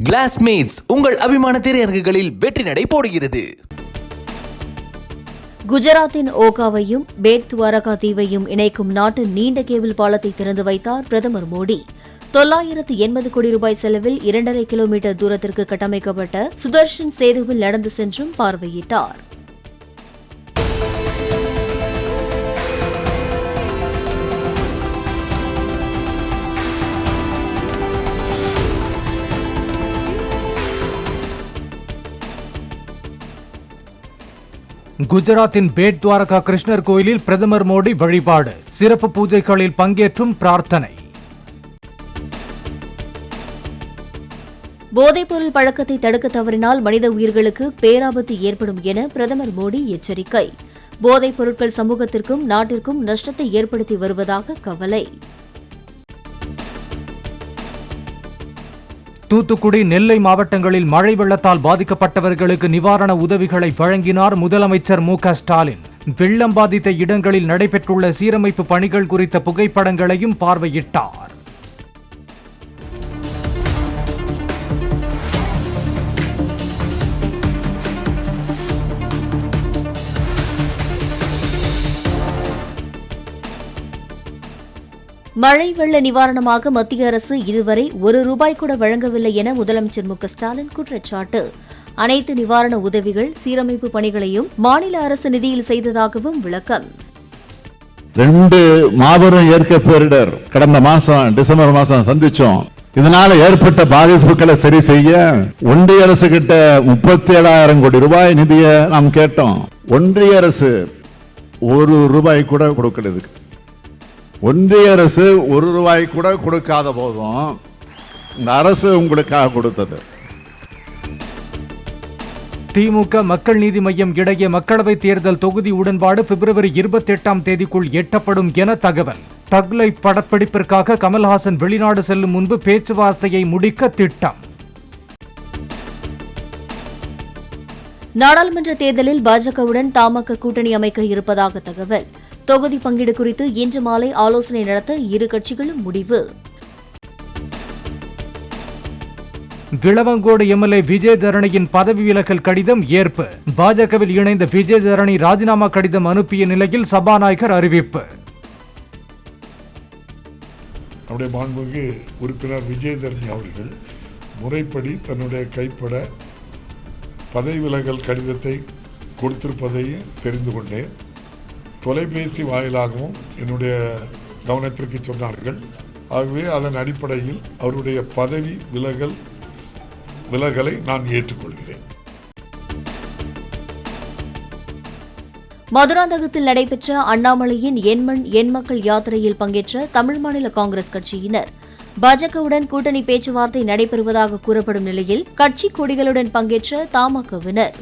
Classmates உங்கள் அபிமான திரையரங்குகளில் வெற்றி நடை போடுகிறது. குஜராத்தின் ஓகாவையும் பேட் துவாரகா தீவையும் இணைக்கும் நாட்டின் நீண்ட கேபிள் பாலத்தை திறந்து வைத்தார் பிரதமர் மோடி. 980 கோடி ரூபாய் செலவில் 2.5 கிலோமீட்டர் தூரத்திற்கு கட்டமைக்கப்பட்ட சுதர்ஷன் சேதுவில் நடந்து சென்றும் பார்வையிட்டார். குஜராத்தின் பேட் துவாரகா கிருஷ்ணர் கோயிலில் பிரதமர் மோடி வழிபாடு, சிறப்பு பூஜைகளில் பங்கேற்றும் பிரார்த்தனை. போதைப்பொருள் பழக்கத்தை தடுக்க தவறினால் மனித உயிர்களுக்கு பேராபத்து ஏற்படும் என பிரதமர் மோடி எச்சரிக்கை. போதைப் பொருட்கள் சமூகத்திற்கும் நாட்டிற்கும் நஷ்டத்தை ஏற்படுத்தி வருவதாக கவலை. தூத்துக்குடி, நெல்லை மாவட்டங்களில் மழை வெள்ளத்தால் பாதிக்கப்பட்டவர்களுக்கு நிவாரண உதவிகளை வழங்கினார் முதலமைச்சர் மு.க.ஸ்டாலின். வெள்ளம் பாதித்த இடங்களில் நடைபெற்றுள்ள சீரமைப்பு பணிகள் குறித்த புகைப்படங்களையும் பார்வையிட்டார். மழை வெள்ள நிவாரணமாக மத்திய அரசு இதுவரை ₹1 கூட வழங்கவில்லை என முதலமைச்சர் மு.க.ஸ்டாலின் குற்றச்சாட்டு. அனைத்து நிவாரண உதவிகள், சீரமைப்பு பணிகளையும் மாநில அரசு நிதியில் செய்ததாகவும் விளக்கம். 2 மாபெரும் இயற்கை பேரிடர் கடந்த மாசம் டிசம்பர் மாசம் சந்திச்சோம். இதனால ஏற்பட்ட பாதிப்புகளை சரி செய்ய ஒன்றிய அரசு கிட்ட 37,000 கோடி ரூபாய் நிதியை நாம் கேட்டோம். ஒன்றிய அரசு ₹1 கூட கொடுக்கல. ஒன்றிய அரசு ₹1 கூட கொடுக்காத போதும் இந்த அரசு உங்களுக்காக கொடுத்தது. திமுக மக்கள் நீதி மய்யம் இடையே மக்களவைத் தேர்தல் தொகுதி உடன்பாடு பிப்ரவரி 28ஆம் தேதிக்குள் எட்டப்படும் என தகவல். தக்லை படப்பிடிப்பிற்காக கமல்ஹாசன் வெளிநாடு செல்லும் முன்பு பேச்சுவார்த்தையை முடிக்க திட்டம். நாடாளுமன்ற தேர்தலில் பாஜகவுடன் தமாக கூட்டணி அமைக்க இருப்பதாக தகவல். தொகுதி பங்கீடு குறித்து இன்று மாலை ஆலோசனை நடத்த இரு கட்சிகளும் முடிவு. விளவங்கோடு எம்எல்ஏ விஜயதரணியின் பதவி விலகல் கடிதம் ஏற்பு. பாஜகவில் இணைந்த விஜயதரணி ராஜினாமா கடிதம் அனுப்பிய நிலையில் சபாநாயகர் அறிவிப்பு. நம்முடைய மாண்புமிகு உறுப்பினர் விஜயதரணி அவர்கள் முறைப்படி தன்னுடைய கைப்பட பதவி விலகல் கடிதத்தை கொடுத்திருப்பதையும் தெரிந்து கொண்டேன். தொலைபேசி வாயிலாகவும் என்னுடைய கவனத்திற்கு சொன்னார்கள். ஆகவே அதன் அடிப்படையில் அவருடைய பதவி விலகலை நான் ஏற்றுக்கொள்கிறேன். மதுராந்தகத்தில் நடைபெற்ற அண்ணாமலையின் எண்மண் எண்மக்கள் யாத்திரையில் பங்கேற்ற தமிழ் மாநில காங்கிரஸ் கட்சியினர் பாஜகவுடன் கூட்டணி பேச்சுவார்த்தை நடைபெறுவதாக கூறப்படும் நிலையில் கட்சி கொடிகளுடன் பங்கேற்ற தமாகவினர்.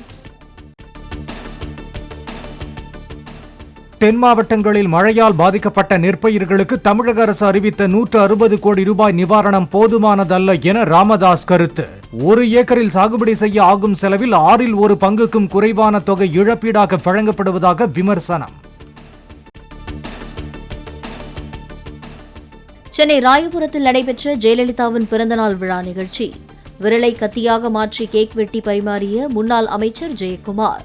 தென் மாவட்டங்களில் மழையால் பாதிக்கப்பட்ட நெற்பயிர்களுக்கு தமிழக அரசு அறிவித்த 160 கோடி ரூபாய் நிவாரணம் போதுமானதல்ல என ராமதாஸ் கருத்து. 1 ஏக்கரில் சாகுபடி செய்ய ஆகும் செலவில் 1/6 பங்குக்கும் குறைவான தொகை இழப்பீடாக வழங்கப்படுவதாக விமர்சனம். சென்னை ராயபுரத்தில் நடைபெற்ற ஜெயலலிதாவின் பிறந்தநாள் விழா நிகழ்ச்சி. விரலை கத்தியாக மாற்றி கேக் வெட்டி பரிமாறிய முன்னாள் அமைச்சர் ஜெயக்குமார்.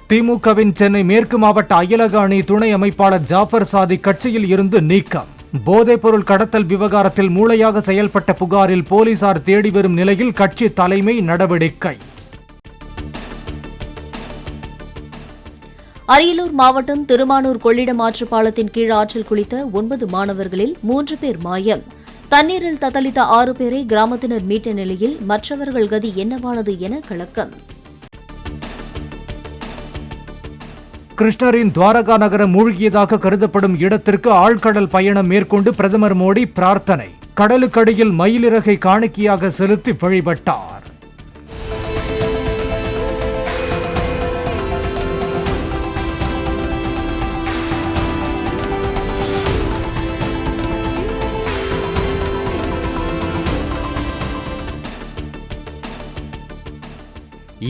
திமுகவின் சென்னை மேற்கு மாவட்ட அயலக அணி துணை அமைப்பாளர் ஜாஃபர் சாதிக் கட்சியில் இருந்து நீக்கம். போதைப்பொருள் கடத்தல் விவகாரத்தில் மூளையாக செயல்பட்ட புகாரில் போலீசார் தேடி வரும் நிலையில் கட்சி தலைமை நடவடிக்கை. அரியலூர் மாவட்டம் திருமானூர் கொள்ளிடம் ஆற்று பாலத்தின் கீழ் ஆற்றில் குளித்த 9 மாணவர்களில் 3 பேர் மாயம். தண்ணீரில் தத்தளித்த 6 பேரை கிராமத்தினர் மீட்ட நிலையில் மற்றவர்கள் கதி என்னவானது என கலக்கம். கிருஷ்ணரின் துவாரகா நகரம் மூழ்கியதாக கருதப்படும் இடத்திற்கு ஆழ்கடல் பயணம் மேற்கொண்டு பிரதமர் மோடி பிரார்த்தனை. கடலுக்கடியில் மயிலிறகை காணிக்கையாக செலுத்தி வழிபட்டார்.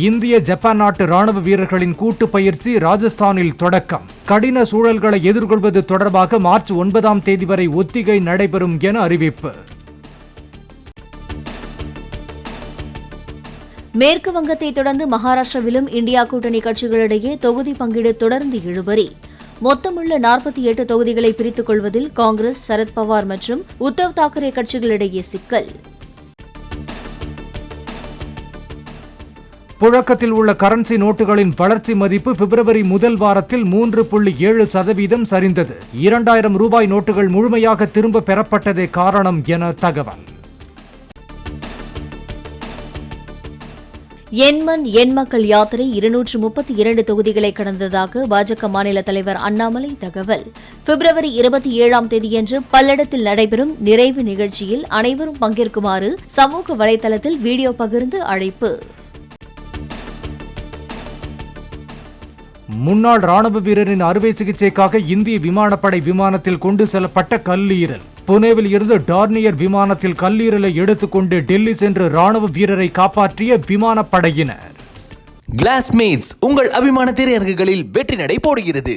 இந்திய ஜப்பான் நாட்டு ராணுவ வீரர்களின் கூட்டு பயிற்சி ராஜஸ்தானில் தொடக்கம். கடின சூழல்களை எதிர்கொள்வது தொடர்பாக மார்ச் 9ஆம் தேதி வரை ஒத்திகை நடைபெறும் என அறிவிப்பு. மேற்கு வங்கத்தை தொடர்ந்து மகாராஷ்டிராவிலும் இந்தியா கூட்டணி கட்சிகளிடையே தொகுதி பங்கீடு தொடர்ந்து இழுபறி. மொத்தமுள்ள 48 தொகுதிகளை பிரித்துக் கொள்வதில் காங்கிரஸ், சரத்பவார் மற்றும் உத்தவ் தாக்கரே கட்சிகளிடையே சிக்கல். புழக்கத்தில் உள்ள கரன்சி நோட்டுகளின் வளர்ச்சி மதிப்பு பிப்ரவரி முதல் வாரத்தில் 3.7% சரிந்தது. 2000 ரூபாய் நோட்டுகள் முழுமையாக திரும்ப பெறப்பட்டதே காரணம் என தகவல். எண்மண் எண்மக்கள் யாத்திரை 232 தொகுதிகளை கடந்ததாக பாஜக மாநில தலைவர் அண்ணாமலை தகவல். பிப்ரவரி 27ஆம் தேதியன்று பல்லடத்தில் நடைபெறும் நிறைவு நிகழ்ச்சியில் அனைவரும் பங்கேற்குமாறு சமூக வலைதளத்தில் வீடியோ பகிர்ந்து அழைப்பு. முன்னாள் ராணுவ வீரரின் அறுவை சிகிச்சைக்காக இந்திய விமானப்படை விமானத்தில் கொண்டு செல்லப்பட்ட கல்லீரல். புனேவில் இருந்து டார்னியர் விமானத்தில் கல்லீரலை எடுத்துக்கொண்டு டெல்லி சென்று ராணுவ வீரரை காப்பாற்றிய விமானப்படையினர். கிளாஸ்மேட்ஸ் உங்கள் அபிமான திரையரங்குகளில் வெற்றி நடை போடுகிறது.